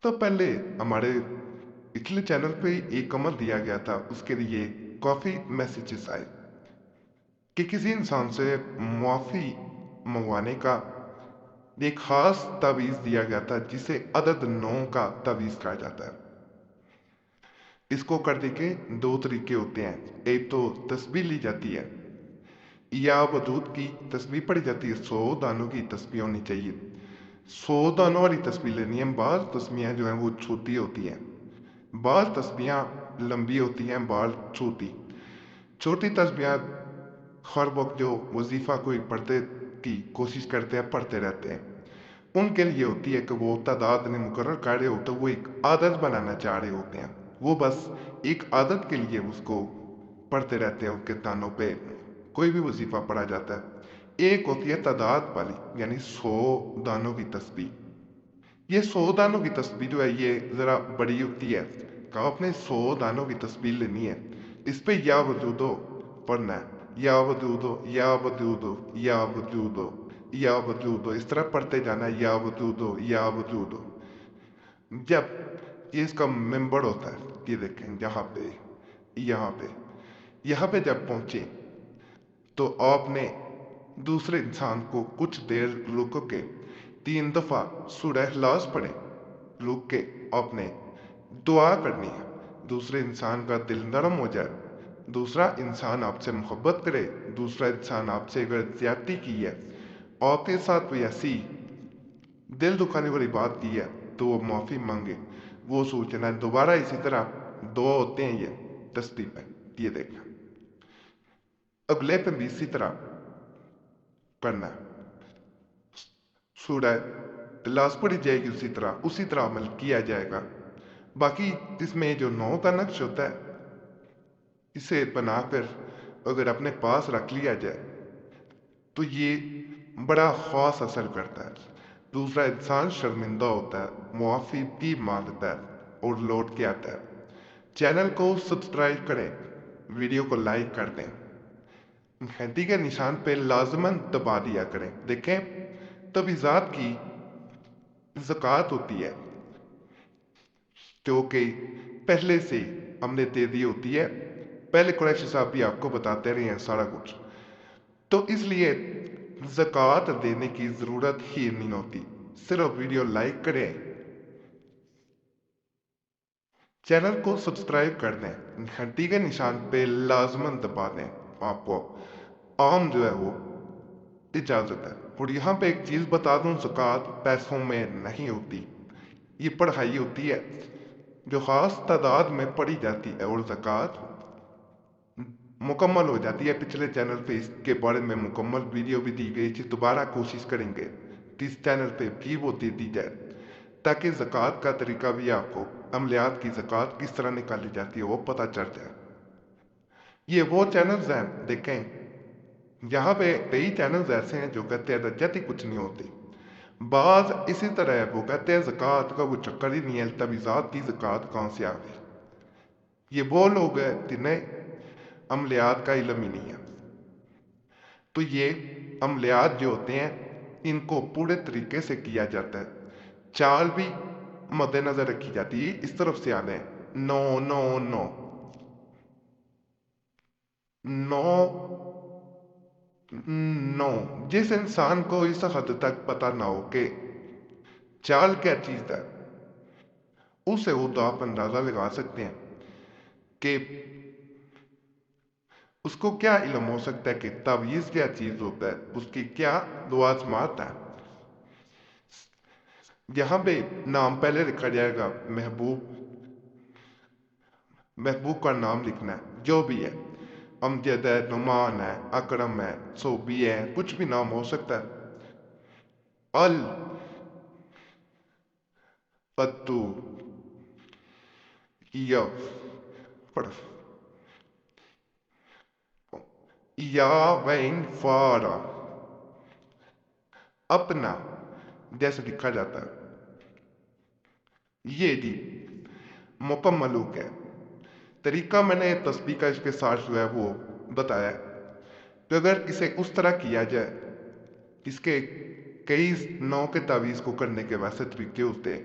تو پہلے ہمارے پچھلے چینل پہ ایک کمنٹ دیا گیا تھا، اس کے لیے کافی میسیجز آئے کہ کسی انسان سے معافی منگوانے کا ایک خاص تعویذ دیا گیا تھا جسے عدد 9 کا تعویذ کہا جاتا ہے۔ اس کو کرنے کے دو طریقے ہوتے ہیں، ایک تو تسبیح لی جاتی ہے یا وجود کی تسبیح پڑھی جاتی ہے، 100 دانوں کی تسبیح ہونی چاہیے، 100 دانوں والی تسبیح لینی ہے۔ بعض تسبیحیں جو ہیں وہ چھوٹی ہوتی ہیں، بعض تسبیحیں لمبی ہوتی ہیں، بعض چھوٹی۔ چھوٹی تسبیحیں ہر وقت جو وظیفہ کوئی پڑھتے کی کوشش کرتے ہیں، پڑھتے رہتے ہیں، ان کے لیے ہوتی ہے کہ وہ تعداد نے مقرر کر رہے ہوتے، وہ ایک عادت بنانا چاہ رہے ہوتے ہیں، وہ بس ایک عادت کے لیے اس کو پڑھتے رہتے ہیں۔ ان کے تانوں پہ کوئی بھی وظیفہ پڑھا جاتا ہے۔ ایک ہوتی ہے تعداد والی، یعنی 100 دانوں کی تسبیح۔ یہ 100 دانوں کی تسبیح جو ہے یہ ذرا بڑی ہوتی ہے کہ آپ نے 100 دانوں کی تسبیح لینی ہے، اس پہ یا وجودو پڑھنا ہے، یا وجودو یا وجودو یا وجودو یا وجودو، اس طرح پڑھتے جانا ہے، یا وجودو یا وجودو۔ جب یہ اس کا ممبر ہوتا ہے، یہ دیکھیں یہاں پہ یہاں پہ یہاں پہ جب پہنچے تو آپ نے دوسرے انسان کو کچھ دیر رک کے 3 دفعہ سورہ اخلاص پڑھیں، رک کے آپ نے دعا کرنی ہے، دوسرے انسان کا دل نرم ہو جائے، دوسرا انسان آپ سے محبت کرے، دوسرا انسان آپ سے اگر زیادتی کی ہے، آپ کے ساتھ کوئی ایسی دل دکھانے والی بات کی ہے تو وہ معافی مانگے، وہ سوچنا ہے دوبارہ اسی طرح دعا ہوتے ہیں یہ تسبیح پہ، یہ دیکھنا اگلے پہ بھی اسی طرح کرنا ہے، سورہ اخلاص پڑھی جائے گی، اسی طرح عمل کیا جائے گا۔ باقی اس میں جو 9 کا نقش ہوتا ہے، اسے بنا کر اگر اپنے پاس رکھ لیا جائے تو یہ بڑا خاص اثر کرتا ہے، دوسرا انسان شرمندہ ہوتا ہے، معافی بھی مانگتا ہے اور لوٹ کے آتا ہے۔ چینل کو سبسکرائب کریں، ویڈیو کو لائک کر دیں، گھنٹی کے نشان پہ لازماً دبا دیا کریں۔ دیکھیں تبعیضات کی زکوٰۃ ہوتی ہے جو کہ پہلے سے ہم نے دے دی ہوتی ہے، پہلے قریشی صاحب بھی آپ کو بتاتے رہے ہیں سارا کچھ، تو اس لیے زکوٰۃ دینے کی ضرورت ہی نہیں ہوتی۔ صرف ویڈیو لائک کریں، چینل کو سبسکرائب کر دیں، گھنٹی کے نشان پہ لازماً دبا دیں، آپ کو عام جو ہے وہ اجازت ہے۔ اور یہاں پہ ایک چیز بتا دوں، زکوٰۃ پیسوں میں نہیں ہوتی، یہ پڑھائی ہوتی ہے جو خاص تعداد میں پڑھی جاتی ہے، اور زکوٰۃ مکمل ہو جاتی ہے۔ پچھلے چینل پہ اس کے بارے میں مکمل ویڈیو بھی دی گئی تھی، دوبارہ کوشش کریں گے اس چینل پہ بھی وہ دے دی جائے تاکہ زکوٰۃ کا طریقہ بھی آپ کو، عملیات کی زکوٰۃ کس طرح نکالی جاتی ہے وہ پتہ چل جائے۔ یہ وہ چینلز ہیں، دیکھیں یہاں پہ کئی چینلز ایسے ہیں جو کہتے ہیں رجت ہی کچھ نہیں ہوتی، بعض اسی طرح ہے وہ کہتے ہیں زکوٰۃ کا وہ چکر ہی نہیں ہے، تبعیضات کی زکوٰۃ کہاں سے آ گئی۔ یہ وہ لوگ ہیں جنہیں عملیات کا علم ہی نہیں ہے۔ تو یہ عملیات جو ہوتے ہیں ان کو پورے طریقے سے کیا جاتا ہے، چال بھی مد نظر رکھی جاتی ہے، اس طرف سے آنے نو نو نو نو نو، جس انسان کو اس حد تک پتہ نہ ہو کہ چال کیا چیز ہے، اسے وہ تو آپ اندازہ لگا سکتے ہیں کہ اس کو کیا علم ہو سکتا ہے کہ تعویذ کیا چیز ہوتا ہے، اس کی کیا لوازمات ہیں۔ یہاں پہ نام پہلے لکھا جائے گا، محبوب کا نام لکھنا ہے، جو بھی ہے، امجد ہے، نعمان ہے، اکرم ہے، صوبی ہے، کچھ بھی نام ہو سکتا ہے۔ فتو پڑھ یا وین فارا، اپنا جیسے لکھا جاتا ہے، یہ جی مکمل ہو گیا۔ طریقہ میں نے تسبیح کا اس کے ساتھ جو ہے وہ بتایا ہے کہ اگر اسے اس طرح کیا جائے، اس کے کئی 9 کے تعویذ کو کرنے کے ویسے طریقے ہوتے ہیں،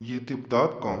youtube.com/@